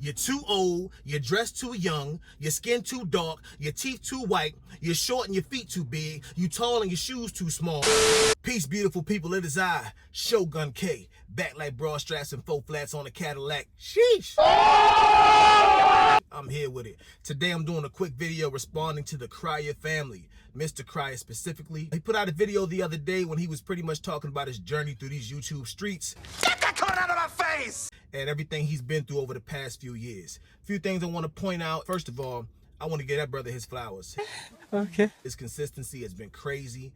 You're too old, you're dressed too young, your skin too dark, your teeth too white, you're short and your feet too big, you tall and your shoes too small. Peace, beautiful people, it is I, ShogunKaye, back like broad straps and faux flats on a Cadillac. Sheesh! I'm here with it. Today I'm doing a quick video responding to the Kaye family, Mr. Kaye specifically. He put out a video the other day when he was pretty much talking about his journey through these YouTube streets. Get that card out of my face! And everything he's been through over the past few years. A few things I want to point out. First of all, I want to give that brother his flowers. Okay. His consistency has been crazy.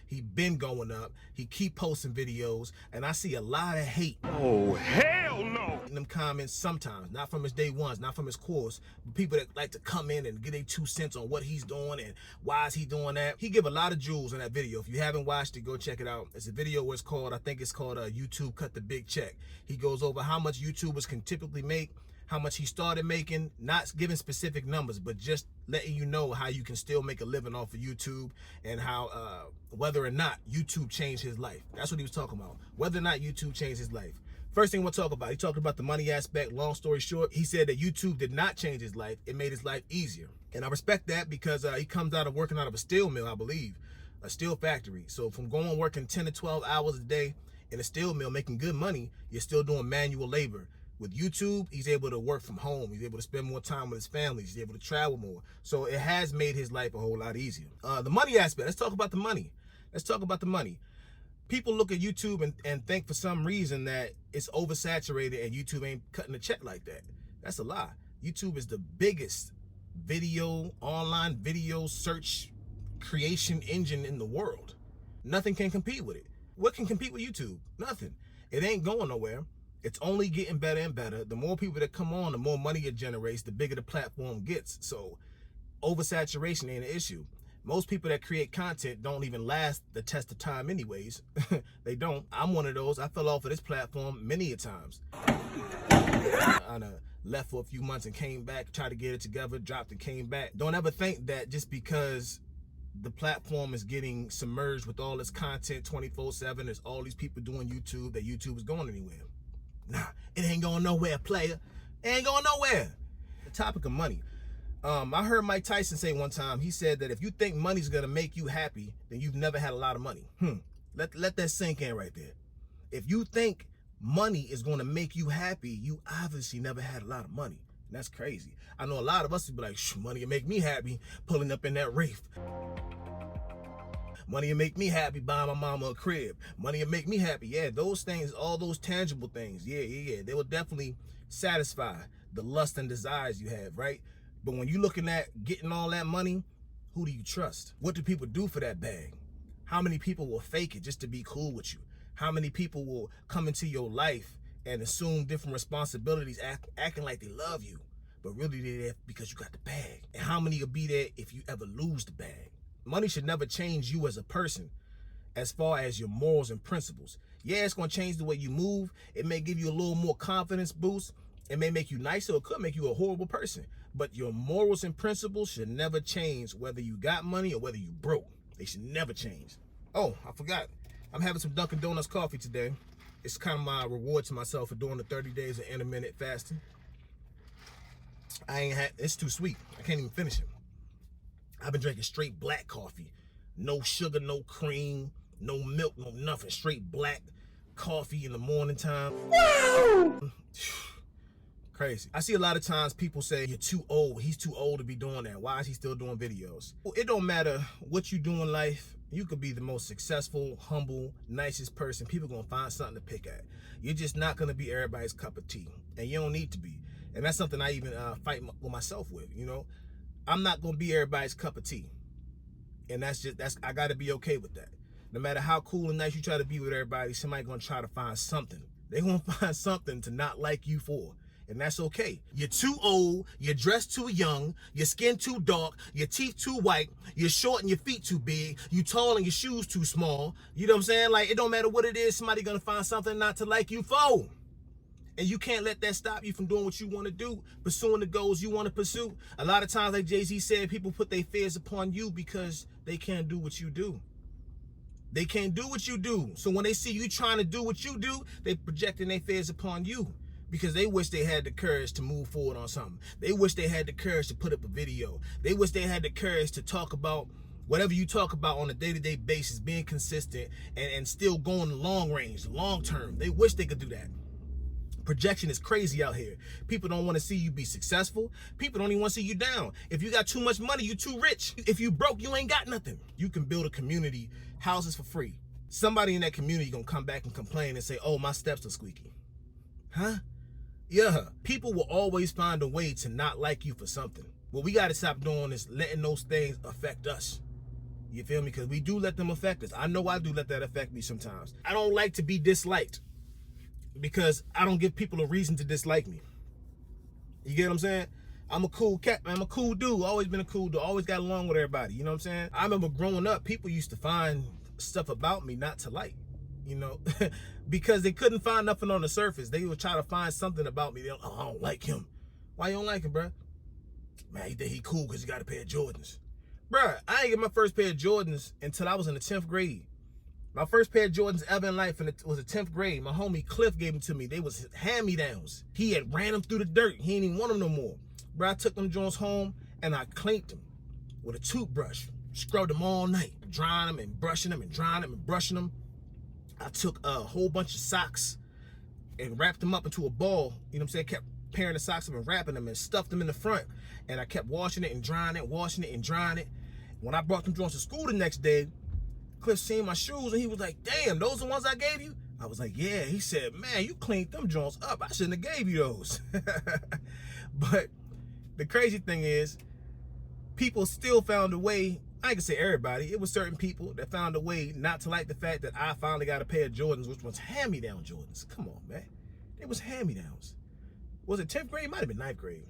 He been going up. He keep posting videos, and I see a lot of hate. Oh, hell no! In them comments sometimes, not from his day ones, not from his course, but people that like to come in and get their 2 cents on what he's doing and why is he doing that. He give a lot of jewels in that video. If you haven't watched it, go check it out. It's a video where it's called, I think it's called YouTube Cut the Big Check. He goes over how much YouTubers can typically make, how much he started making, not giving specific numbers, but just letting you know how you can still make a living off of YouTube and how whether or not YouTube changed his life. That's what he was talking about. Whether or not YouTube changed his life. First thing we'll talk about, he talked about the money aspect. Long story short, he said that YouTube did not change his life. It made his life easier. And I respect that because he comes out of working out of a steel mill, I believe, a steel factory. So from going working 10 to 12 hours a day in a steel mill, making good money, you're still doing manual labor. With YouTube, he's able to work from home. He's able to spend more time with his family. He's able to travel more. So it has made his life a whole lot easier. The money aspect, let's talk about the money. Let's talk about the money. People look at YouTube and think for some reason that it's oversaturated and YouTube ain't cutting a check like that. That's a lie. YouTube is the biggest online video search creation engine in the world. Nothing can compete with it. What can compete with YouTube? Nothing. It ain't going nowhere. It's only getting better and better. The more people that come on, the more money it generates, the bigger the platform gets. So oversaturation ain't an issue. Most people that create content don't even last the test of time anyways. They don't. I'm one of those. I fell off of this platform many a times. I left for a few months and came back, tried to get it together, dropped and came back. Don't ever think that just because the platform is getting submerged with all this content 24/7, there's all these people doing YouTube, that YouTube is going anywhere. Nah, it ain't going nowhere, player. It ain't going nowhere. The topic of money. I heard Mike Tyson say one time, he said that if you think money's gonna make you happy, then you've never had a lot of money. Let that sink in right there. If you think money is gonna make you happy, you obviously never had a lot of money. And that's crazy. I know a lot of us would be like, money will make me happy, pulling up in that Wraith. Money will make me happy buying my mama a crib. Money will make me happy. Yeah, those things, all those tangible things. Yeah. They will definitely satisfy the lust and desires you have, right? But when you're looking at getting all that money, who do you trust? What do people do for that bag? How many people will fake it just to be cool with you? How many people will come into your life and assume different responsibilities, acting like they love you, but really they're there because you got the bag? And how many will be there if you ever lose the bag? Money should never change you as a person as far as your morals and principles. Yeah, it's going to change the way you move. It may give you a little more confidence boost. It may make you nicer. It could make you a horrible person. But your morals and principles should never change whether you got money or whether you broke. They should never change. Oh, I forgot. I'm having some Dunkin' Donuts coffee today. It's kind of my reward to myself for doing the 30 days of intermittent fasting. It's too sweet. I can't even finish it. I've been drinking straight black coffee. No sugar, no cream, no milk, no nothing. Straight black coffee in the morning time. Crazy. I see a lot of times people say, you're too old. He's too old to be doing that. Why is he still doing videos? Well, it don't matter what you do in life. You could be the most successful, humble, nicest person. People gonna find something to pick at. You're just not gonna be everybody's cup of tea. And you don't need to be. And that's something I even fight with myself with, you know? I'm not gonna be everybody's cup of tea. And I gotta be okay with that. No matter how cool and nice you try to be with everybody, somebody gonna try to find something. They gonna find something to not like you for. And that's okay. You're too old, you're dressed too young, your skin too dark, your teeth too white, you're short and your feet too big, you tall and your shoes too small. You know what I'm saying? Like, it don't matter what it is, somebody gonna find something not to like you for. And you can't let that stop you from doing what you want to do, pursuing the goals you want to pursue. A lot of times, like Jay-Z said, people put their fears upon you because they can't do what you do. They can't do what you do. So when they see you trying to do what you do, they projecting their fears upon you. because they wish they had the courage to move forward on something. They wish they had the courage to put up a video. They wish they had the courage to talk about whatever you talk about on a day-to-day basis, being consistent and still going long range, long term. They wish they could do that. Projection is crazy out here. People don't want to see you be successful. People don't even want to see you down. If you got too much money, you too rich. If you broke, you ain't got nothing. You can build a community, houses for free. Somebody in that community gonna come back and complain and say, oh, my steps are squeaky. Huh? Yeah. People will always find a way to not like you for something. What we gotta stop doing is letting those things affect us. You feel me? Because we do let them affect us. I know I do let that affect me sometimes. I don't like to be disliked, because I don't give people a reason to dislike me. You get what I'm saying? I'm a cool cat, man. I'm a cool dude. Always been a cool dude. Always got along with everybody. You know what I'm saying? I remember growing up, people used to find stuff about me not to like, you know, because they couldn't find nothing on the surface. They would try to find something about me. They're like, oh, I don't like him. Why you don't like him, bro? Man, he think he cool because he got a pair of Jordans. Bruh, I didn't get my first pair of Jordans until I was in the 10th grade. My first pair of Jordans ever in life was the 10th grade. My homie Cliff gave them to me. They was hand-me-downs. He had ran them through the dirt. He didn't even want them no more. Bro, I took them Jones home and I cleaned them with a toothbrush. Scrubbed them all night, drying them and brushing them and drying them and brushing them. I took a whole bunch of socks and wrapped them up into a ball. You know what I'm saying? Kept pairing the socks up and wrapping them and stuffed them in the front. And I kept washing it and drying it, washing it and drying it. When I brought them Jones to school the next day, Cliff seen my shoes and he was like, damn, those are the ones I gave you? I was like, yeah. He said, man, you cleaned them Jones up. I shouldn't have gave you those. But the crazy thing is, people still found a way. I ain't gonna say everybody. It was certain people that found a way not to like the fact that I finally got a pair of Jordans, which was hand-me-down Jordans. Come on, man. It was hand-me-downs. Was it 10th grade? It might have been 9th grade.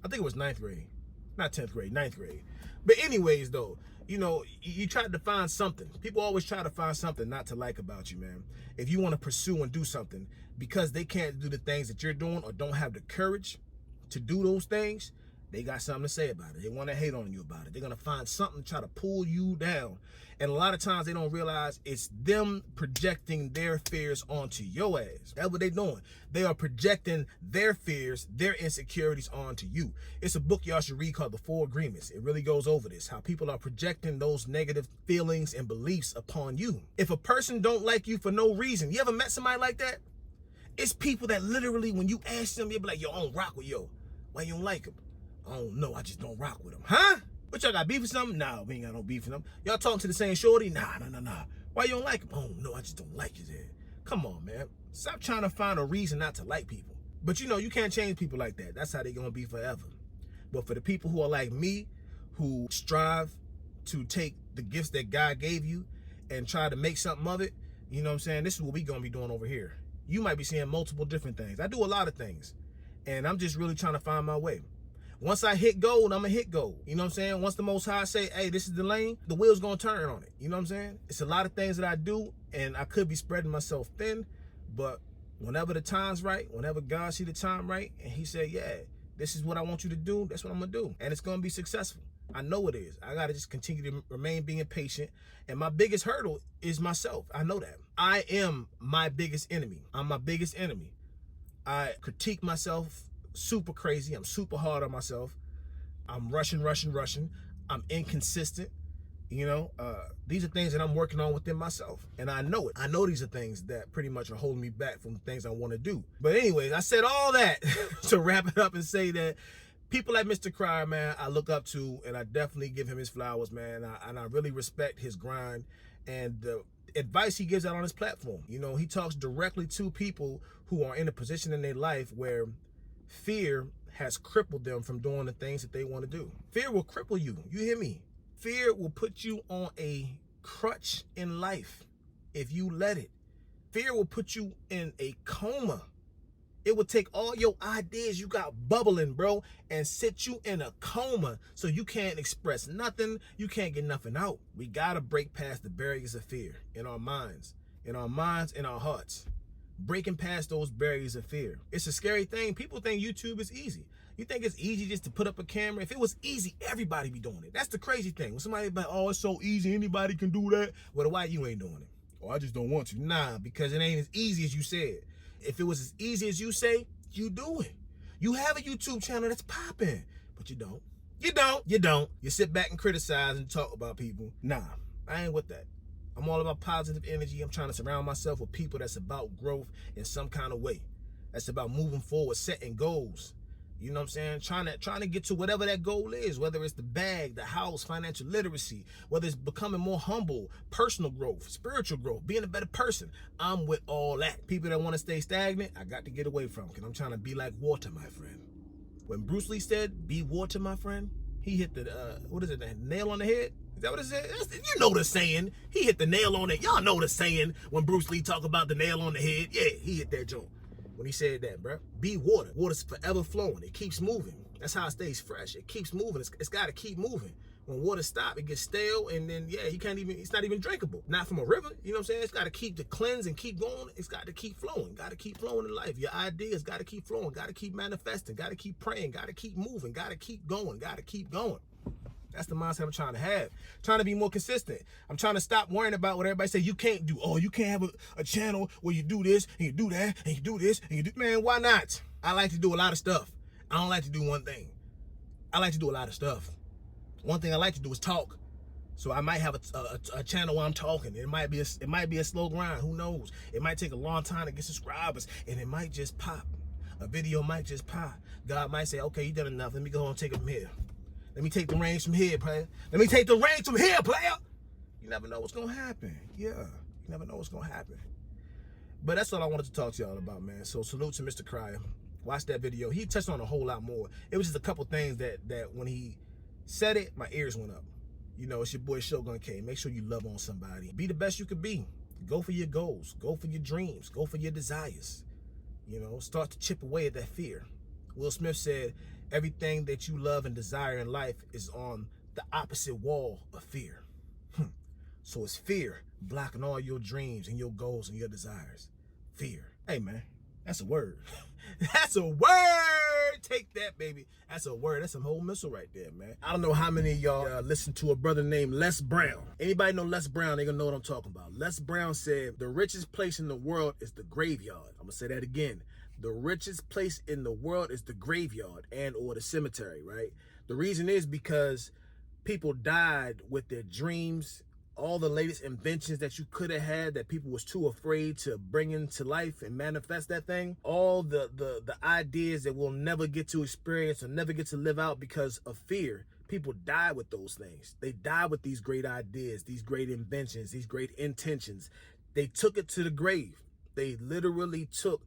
I think it was 9th grade. Not 10th grade, 9th grade. But anyways, though, you know, you tried to find something. People always try to find something not to like about you, man. If you want to pursue and do something, because they can't do the things that you're doing or don't have the courage to do those things, they got something to say about it. They want to hate on you about it. They're going to find something to try to pull you down. And a lot of times they don't realize it's them projecting their fears onto your ass. That's what they're doing. They are projecting their fears, their insecurities onto you. It's a book y'all should read called The 4 Agreements. It really goes over this, how people are projecting those negative feelings and beliefs upon you. If a person don't like you for no reason, you ever met somebody like that? It's people that literally, when you ask them, you'll be like, yo, I don't rock with yo. Why you don't like him? I don't know, I just don't rock with him. Huh? What, y'all got beef with something? Nah, we ain't got no beef with them. Y'all talking to the same shorty? Nah. Why you don't like him? Oh no, I just don't like his head. Come on, man. Stop trying to find a reason not to like people. But you know, you can't change people like that. That's how they gonna be forever. But for the people who are like me, who strive to take the gifts that God gave you and try to make something of it, you know what I'm saying? This is what we gonna be doing over here. You might be seeing multiple different things. I do a lot of things. And I'm just really trying to find my way. Once I hit gold, I'm going to hit gold. You know what I'm saying? Once the Most High say, hey, this is the lane, the wheel's going to turn on it. You know what I'm saying? It's a lot of things that I do, and I could be spreading myself thin, but whenever the time's right, whenever God see the time right, and he said, yeah, this is what I want you to do, that's what I'm going to do. And it's going to be successful. I know it is. I got to just continue to remain being patient. And my biggest hurdle is myself. I know that. I am my biggest enemy. I'm my biggest enemy. I critique myself super crazy. I'm super hard on myself. I'm rushing. I'm inconsistent. You know, these are things that I'm working on within myself. And I know it. I know these are things that pretty much are holding me back from the things I want to do. But anyways, I said all that to wrap it up and say that people like Mr. Cryer, man, I look up to, and I definitely give him his flowers, man. And I really respect his grind and the advice he gives out on his platform. You know, he talks directly to people who are in a position in their life where fear has crippled them from doing the things that they want to do. Fear will cripple you. You hear me? Fear will put you on a crutch in life if you let it. Fear will put you in a coma. It will take all your ideas you got bubbling, bro, and sit you in a coma so you can't express nothing. You can't get nothing out. We got to break past the barriers of fear in our minds, in our hearts. Breaking past those barriers of fear. It's a scary thing. People think YouTube is easy. You think it's easy just to put up a camera? If it was easy, everybody be doing it. That's the crazy thing. When somebody be like, oh, it's so easy, anybody can do that. Well, why you ain't doing it? Oh, I just don't want to. Nah, because it ain't as easy as you said. If it was as easy as you say, You do it. You have a YouTube channel that's popping, but you don't. You sit back and criticize and talk about people. Nah, I ain't with that. I'm all about positive energy. I'm trying to surround myself with people that's about growth in some kind of way. That's about moving forward, setting goals. You know what I'm saying? Trying to get to whatever that goal is, whether it's the bag, the house, financial literacy, whether it's becoming more humble, personal growth, spiritual growth, being a better person. I'm with all that. People that want to stay stagnant, I got to get away from, because I'm trying to be like water, my friend. When Bruce Lee said, be water, my friend, he hit the, the nail on the head? Is that what it said? You know the saying. He hit the nail on it. Y'all know the saying when Bruce Lee talk about the nail on the head. Yeah, he hit that joint. When he said that, bro. Be water. Water's forever flowing. It keeps moving. That's how it stays fresh. It keeps moving. It's got to keep moving. When water stops, it gets stale, and then, yeah, it's not even drinkable. Not from a river, you know what I'm saying? It's got to keep the cleanse and keep going. It's got to keep flowing. Got to keep flowing in life. Your ideas got to keep flowing. Got to keep manifesting. Got to keep praying. Got to keep moving. Got to keep going. Got to keep going. That's the mindset I'm trying to have. Trying to be more consistent. I'm trying to stop worrying about what everybody say you can't do. Oh, you can't have a channel where you do this, and you do that, and you do this, and you do... Man, why not? I like to do a lot of stuff. I don't like to do one thing. I like to do a lot of stuff. One thing I like to do is talk. So I might have a channel where I'm talking. It might be a slow grind. Who knows? It might take a long time to get subscribers, and it might just pop. A video might just pop. God might say, okay, you done enough. Let me go and take it from here. Let me take the reins from here, player. Let me take the reins from here, player. You never know what's going to happen. Yeah, you never know what's going to happen. But that's all I wanted to talk to y'all about, man. So salute to Mr. Kaye. Watch that video. He touched on a whole lot more. It was just a couple things that when he said it, my ears went up. You know, it's your boy ShogunKaye. Make sure you love on somebody. Be the best you could be. Go for your goals. Go for your dreams. Go for your desires. You know, start to chip away at that fear. Will Smith said, everything that you love and desire in life is on the opposite wall of fear. So it's fear blocking all your dreams and your goals and your desires. Fear. Hey, man, that's a word. That's a word. Take that, baby. That's a word. That's some whole missile right there, man. I don't know how many of y'all listen to a brother named Les Brown. Anybody know Les Brown, they gonna know what I'm talking about. Les Brown said, the richest place in the world is the graveyard. I'm gonna say that again. The richest place in the world is the graveyard and or the cemetery, right? The reason is because people died with their dreams, all the latest inventions that you could have had that people was too afraid to bring into life and manifest that thing. All the ideas that we'll never get to experience or never get to live out because of fear. People die with those things. They die with these great ideas, these great inventions, these great intentions. They took it to the grave. They literally took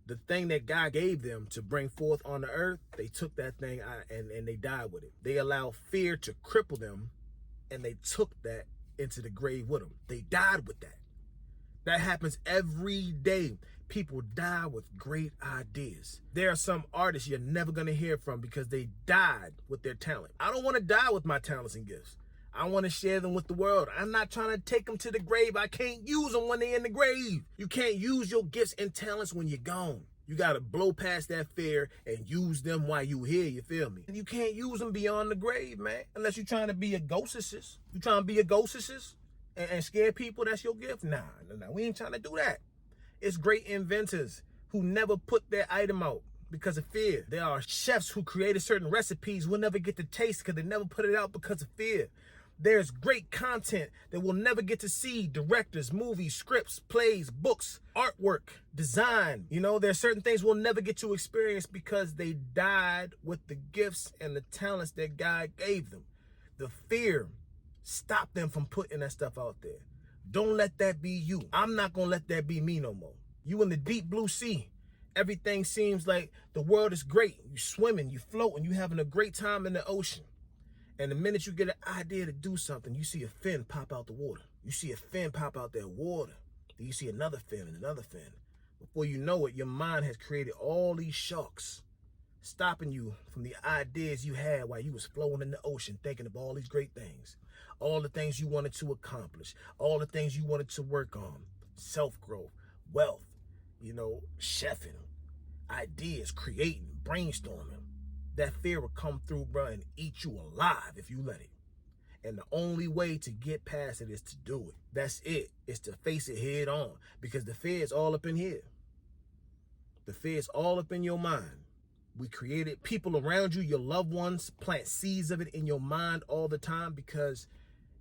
the thing that God gave them to bring forth on the earth. They took that thing and they died with it. They allowed fear to cripple them, and they took that into the grave with them. They died with that. That happens every day. People die with great ideas. There are some artists you're never going to hear from because they died with their talent. I don't want to die with my talents and gifts. I want to share them with the world. I'm not trying to take them to the grave. I can't use them when they're in the grave. You can't use your gifts and talents when you're gone. You got to blow past that fear and use them while you here, you feel me? You can't use them beyond the grave, man, unless you're trying to be a ghostess. You trying to be a ghostess and scare people, that's your gift? Nah, we ain't trying to do that. It's great inventors who never put their item out because of fear. There are chefs who created certain recipes we'll never get to taste because they never put it out because of fear. There's great content that we'll never get to see. Directors, movies, scripts, plays, books, artwork, design. You know, there's certain things we'll never get to experience because they died with the gifts and the talents that God gave them. The fear stopped them from putting that stuff out there. Don't let that be you. I'm not going to let that be me no more. You in the deep blue sea. Everything seems like the world is great. You swimming, you floating, you having a great time in the ocean. And the minute you get an idea to do something, you see a fin pop out the water. You see a fin pop out that water. Then you see another fin and another fin. Before you know it, your mind has created all these sharks, stopping you from the ideas you had while you was flowing in the ocean, thinking of all these great things. All the things you wanted to accomplish. All the things you wanted to work on. Self-growth, wealth, you know, chefing, ideas, creating, brainstorming. That fear will come through, bro, and eat you alive if you let it. And the only way to get past it is to do it. That's it. It's to face it head on because the fear is all up in here. The fear is all up in your mind. We created people around you, your loved ones, plant seeds of it in your mind all the time, because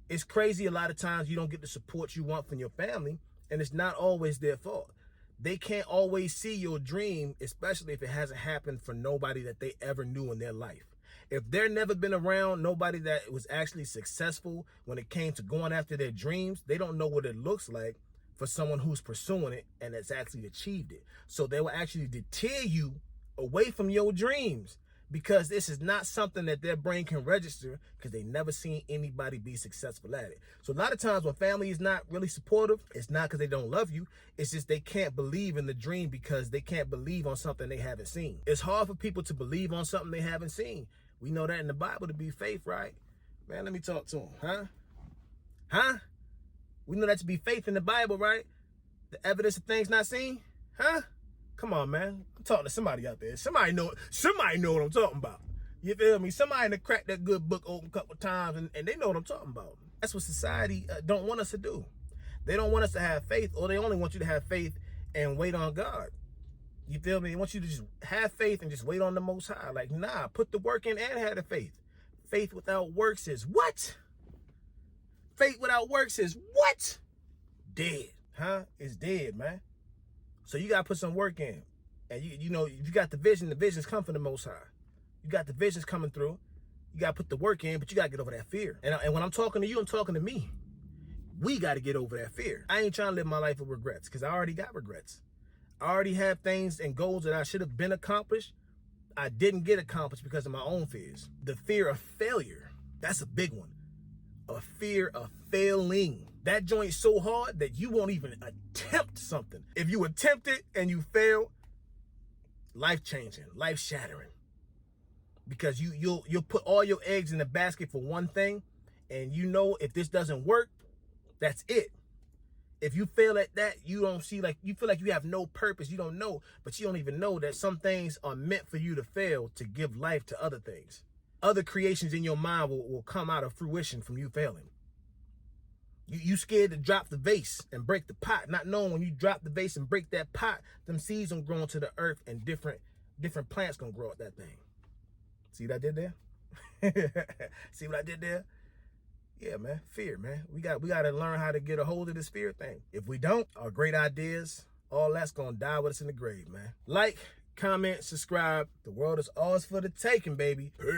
it's crazy. A lot of times you don't get the support you want from your family, and it's not always their fault. They can't always see your dream, especially if it hasn't happened for nobody that they ever knew in their life. If they're never been around nobody that was actually successful when it came to going after their dreams, they don't know what it looks like for someone who's pursuing it and has actually achieved it. So they will actually deter you away from your dreams, because this is not something that their brain can register, because they never seen anybody be successful at it. So a lot of times when family is not really supportive, it's not because they don't love you. It's just they can't believe in the dream because they can't believe on something they haven't seen. It's hard for people to believe on something they haven't seen. We know that in the Bible to be faith, right? Man, let me talk to them. Huh? We know that to be faith in the Bible, right? The evidence of things not seen? Huh? Come on, man. I'm talking to somebody out there. Somebody know what I'm talking about. You feel me? Somebody that cracked that good book open a couple of times and they know what I'm talking about. That's what society don't want us to do. They don't want us to have faith, or they only want you to have faith and wait on God. You feel me? They want you to just have faith and just wait on the Most High. Like, nah, put the work in and have the faith. Faith without works is what? Faith without works is what? Dead. Huh? It's dead, man. So you got to put some work in. And you know, if you got the visions come from the Most High. You got the visions coming through. You got to put the work in, but you got to get over that fear. And when I'm talking to you, I'm talking to me. We got to get over that fear. I ain't trying to live my life with regrets, because I already got regrets. I already have things and goals that I should have been accomplished. I didn't get accomplished because of my own fears. The fear of failure. That's a big one. A fear of failing. That joint's so hard that you won't even attempt something. If you attempt it and you fail, life-changing, life-shattering. Because you'll put all your eggs in the basket for one thing, and you know if this doesn't work, that's it. If you fail at that, you don't see, like, you feel like you have no purpose. You don't know, but you don't even know that some things are meant for you to fail to give life to other things. Other creations in your mind will come out of fruition from you failing. You scared to drop the vase and break the pot, not knowing when you drop the vase and break that pot, them seeds gonna grow into the earth and different plants gonna grow up that thing. See what I did there? See what I did there? Yeah, man, fear, man. We got to learn how to get a hold of this fear thing. If we don't, our great ideas, all that's gonna die with us in the grave, man. Like, comment, subscribe. The world is ours for the taking, baby. Peace.